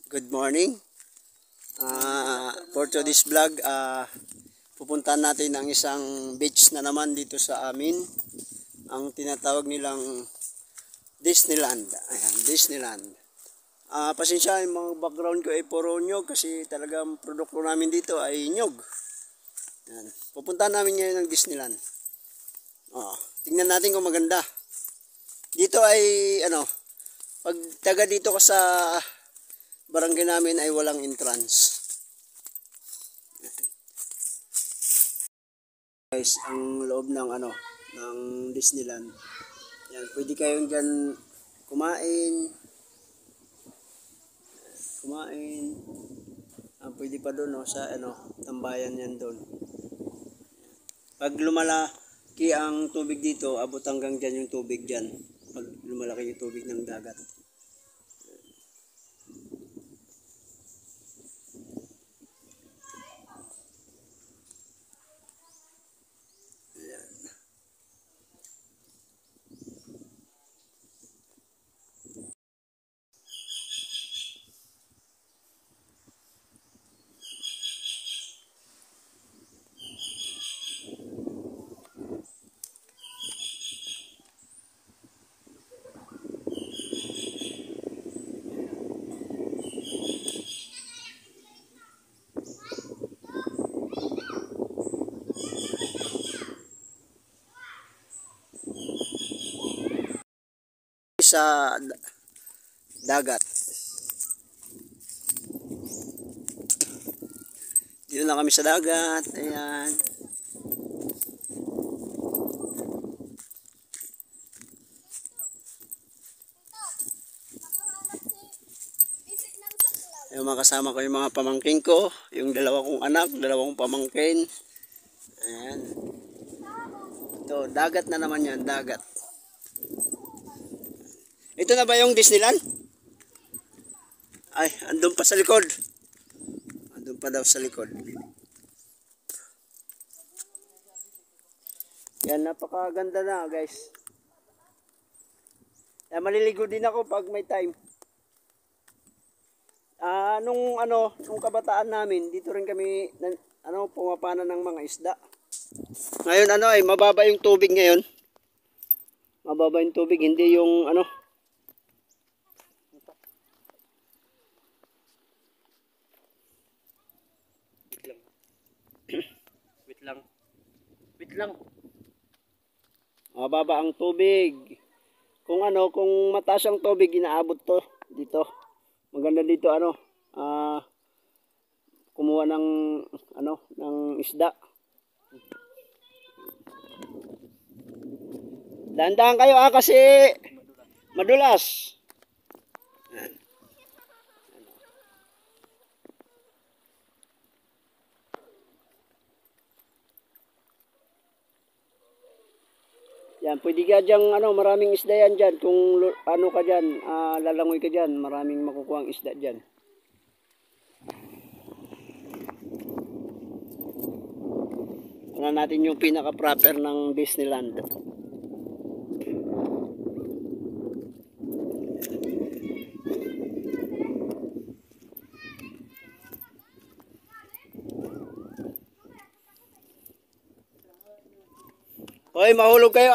Good morning. For today's vlog, pupuntahan natin ang isang beach na naman dito sa amin. Ang tinatawag nilang Disneyland. Ayan, Disneyland. Pasensya, yung mga background ko ay puro nyog kasi talagang produkto namin dito ay nyog. Ayan. Pupuntahan namin ngayon ng Disneyland. Tingnan natin kung maganda. Dito ay pag taga dito ka sa barangay namin ay walang entrance. Guys, ang loob ng ng Disneyland. Yan, pwede kayong diyan kumain. Pwede pa doon sa tambayan yan doon. Pag lumalaki ang tubig dito, abot hanggang diyan yung tubig diyan. Pag lumalaki yung tubig ng dagat. Sa dagat. Dito na kami sa dagat. Ayan. Yung mga kasama ko, yung mga pamangkin ko, yung dalawa kong anak, dalawang pamangkin. Ayan. Ito, dagat na naman yan, dagat. Ito na ba yung Disneyland? Ay, andun pa sa likod. Andun pa daw sa likod. Yan, napakaganda na guys. Yan, maliligo din ako pag may time. Nung kabataan namin, dito rin kami pumapana ng mga isda. Ngayon mababa yung tubig ngayon. Mababa yung tubig, hindi yung Wait lang. Mababa ang tubig. Kung mataas ang tubig, inaabot to dito. Maganda dito kumuha ng ng isda. Dahan-dahan kayo kasi madulas. Yan, pwede ka diyang maraming isda yan dyan. Kung ka dyan, lalangoy ka dyan, maraming makukuha ang isda dyan. Tingnan natin yung pinaka-proper ng Disneyland. Hoy, mahulog kayo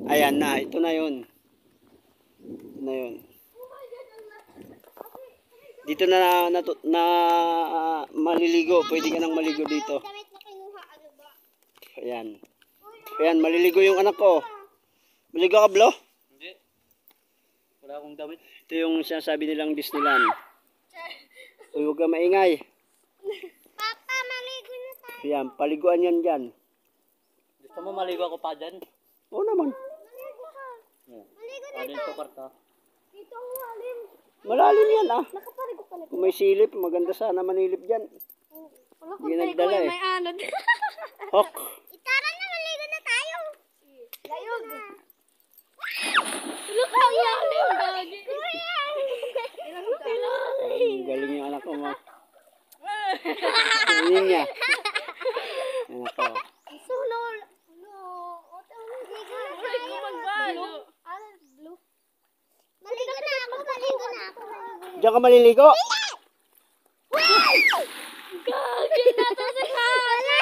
Ayan na, ito na yun. Dito na maliligo, pwede ka nang maligo dito. Ayan. Ayan, maliligo yung anak ko. Maligo ka, Blo? Hindi. Wala akong damit. Ito yung sinasabi nilang Disneyland. Uy, huwag ka maingay. Papa, maligo na tayo. Ayan, paliguan yan dyan. Gusto mo maligo ako pa dyan? Oo naman. Maligo ka. Maligo na Ano yung tukarta? dito ang lalim. Malalim yan Nakapaligo ka na. Kung may silip, maganda sana manilip dyan. Wala Hindi nagdala may anod. Hok. Itara na, maligo na tayo. Layog. Look how lalim, lagi. Galing yung anak ko mo. Hindi niya. Anak ko. So, no. Maligo na tayo. Diyan ka maliligo? Gagi na to si Hana.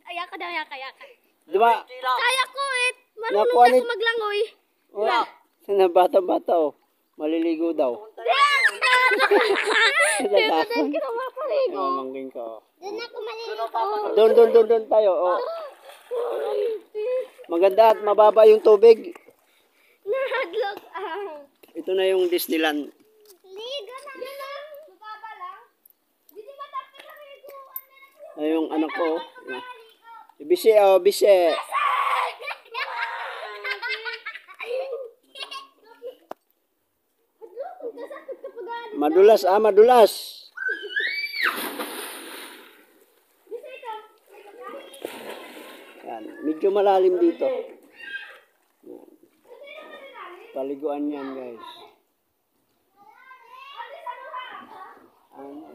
Ayak ka daw, ayak ka. Di ba? Kaya ko eh. Marunong Nakuha na ni- ako maglangoy. Oh, sana bata-bata oh. Maliligo daw. Dito din kita mapaligo. Mamangkin ko. Doon ako maliligo. Doon tayo. Oh. Maganda at mababa yung tubig. Nahadlok ang. Ito na yung Disneyland. Ligo na lang. Mababa lang. Hindi ba tapos na ligo? Ay, yung anak ko. Bise oh, bise. Madulas madulas. Yan, medyo malalim dito. Yan. Paliguan yan, guys. Ano?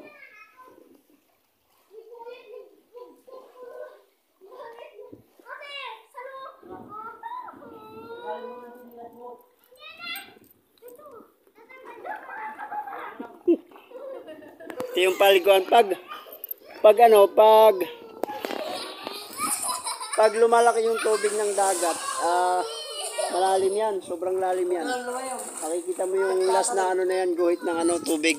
Ito yung paliguan pag lumalaki yung tubig ng dagat, malalim yan, sobrang lalim yan. Makikita mo yung last na ano na yan, guhit ng ano tubig.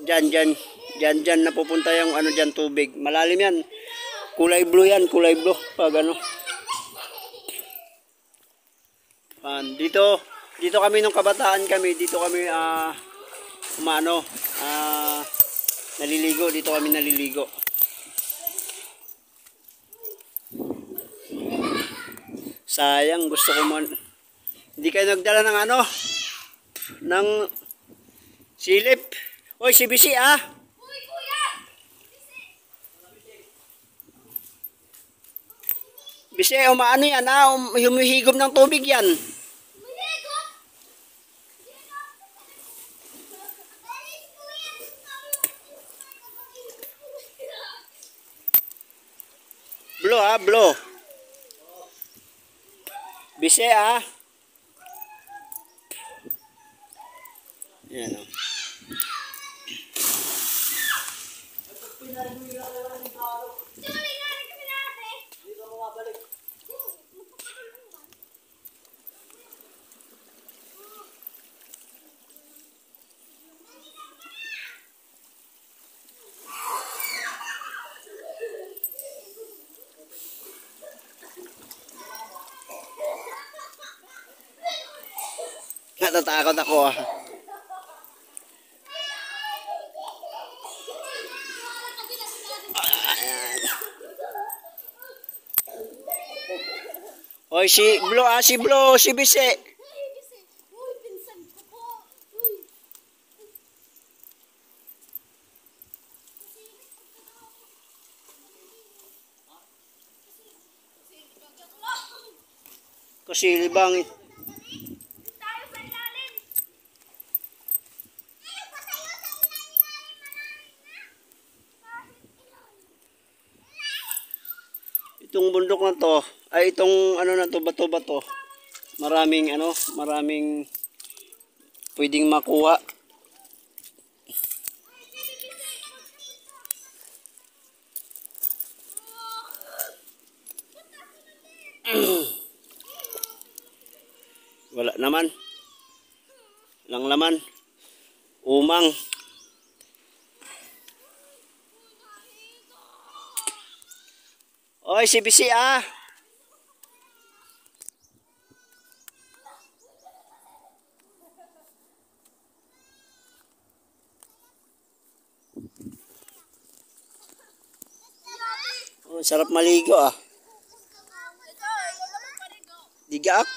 Diyan napupunta yung ano diyan tubig. Malalim yan. Kulay blue yan, kulay blue pag ano. Dito kami nung kabataan kami, dito kami naliligo, dito kami naliligo. Sayang, gusto ko hindi kayo nagdala ng ano ng silip. Oy, si Bisi ah. Uy, kuya! Bisi, umaano yan ah, humihigop ng tubig yan. Maligo! Blow ah, blow. Bisi ah. Yan oh. Natatakot ako ah. Ayan. Oy, si Blo, si Bise. Uy, pinsan ko po. Uy. Kasilibang. Tayo sa ilalim. Ayaw pa tayo sa ilalim na. Itong bundok na to, ay itong ano na to, bato-bato. Maraming pwedeng makuha. Wala naman. Lang laman. Umang. Oy, si Bisi ah. Oh, sarap maligo ah. Digaak.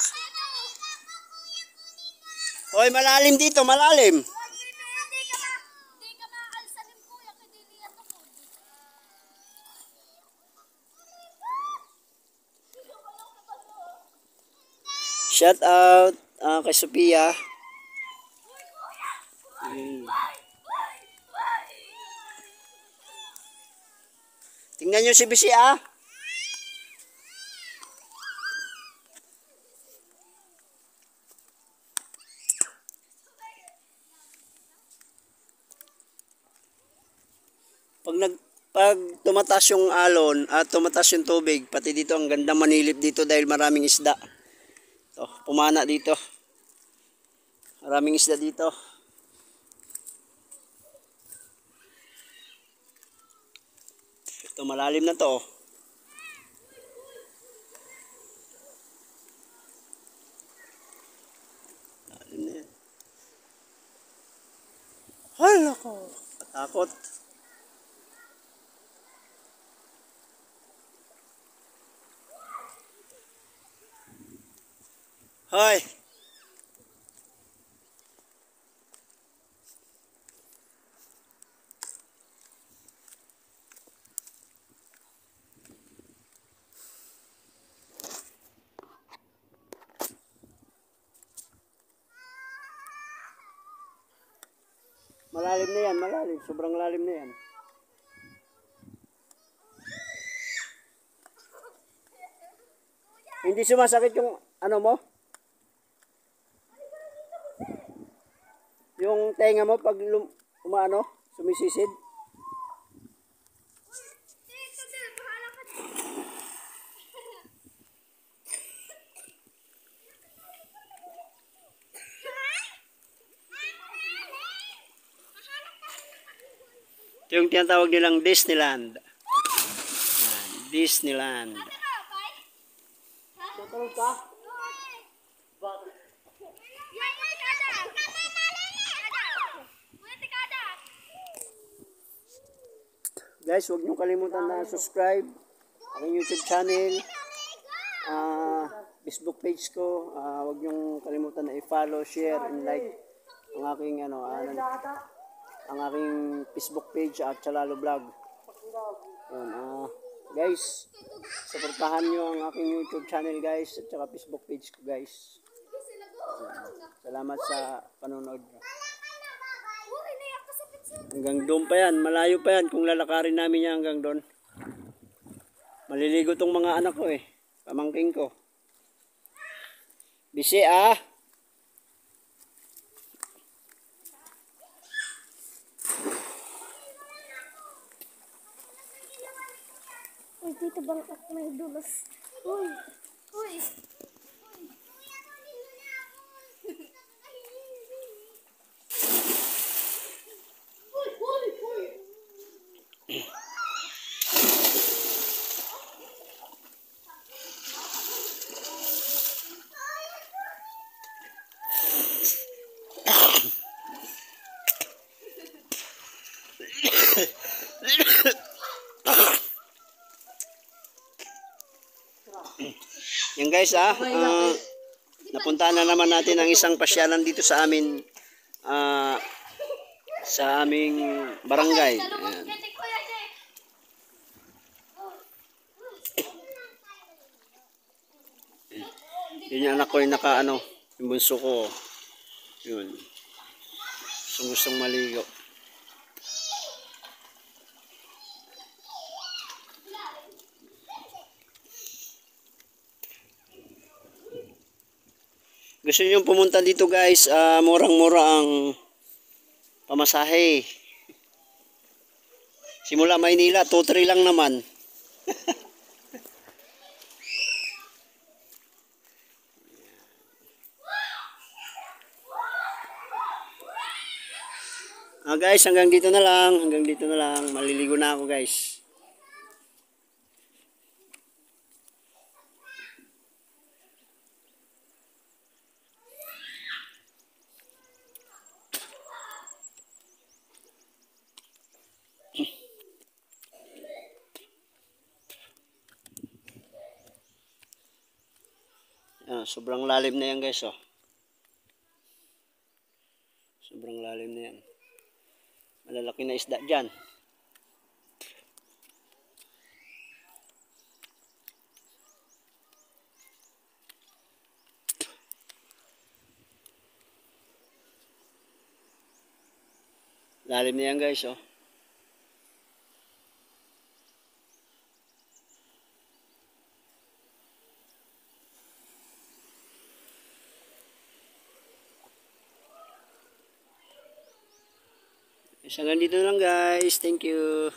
Oy, malalim dito, malalim. Di ka maalsanin kuya, kaya di yan ako. Shout out kay Sophia. Tingnan nyo si Bisi ah. Pag tumataas yung alon at tumataas yung tubig, pati dito ang ganda manilip dito dahil maraming isda. Ito, pumana dito. Maraming isda dito. Ito malalim na to. Malalim na yan. Hala ko. Katakot. Hoy. Malalim na yan, malalim. Sobrang lalim na yan. Hindi sumasakit yung ano mo? Yung tenga mo pag umaano, sumisisid? Ito yung tinatawag nilang Disneyland. Disneyland. Tutulog ka? Bakit? Guys, huwag niyo kalimutan na subscribe aking YouTube channel, Facebook page ko. Huwag niyo kalimutan na i-follow, share, and like ang aking ang aking Facebook page at Chalalo Vlog. Yun, guys, suportahan niyo ang aking YouTube channel guys at saka Facebook page ko guys. Salamat sa panonood niyo. Hanggang doon pa yan, malayo pa yan kung lalakarin namin yan hanggang doon. Maliligo tong mga anak ko pamangking ko. Bisi Uy, dito bang may dulas? Uy, uy. Yan guys napuntaan na naman natin ang isang pasyalan dito sa amin sa aming barangay. Ayan. Yun yung anak ko yung yung bunso ko. Yun. Gustong maligo. Gusto niyo pumunta dito guys, murang-mura ang pamasahe. Simula Maynila, 2-3 lang naman. Guys, hanggang dito na lang. Maliligo na ako guys. Sobrang lalim na yan guys Sobrang lalim na yan. Malalaki na isda dyan. Lalim na yan guys Hanggang dito lang guys. Thank you.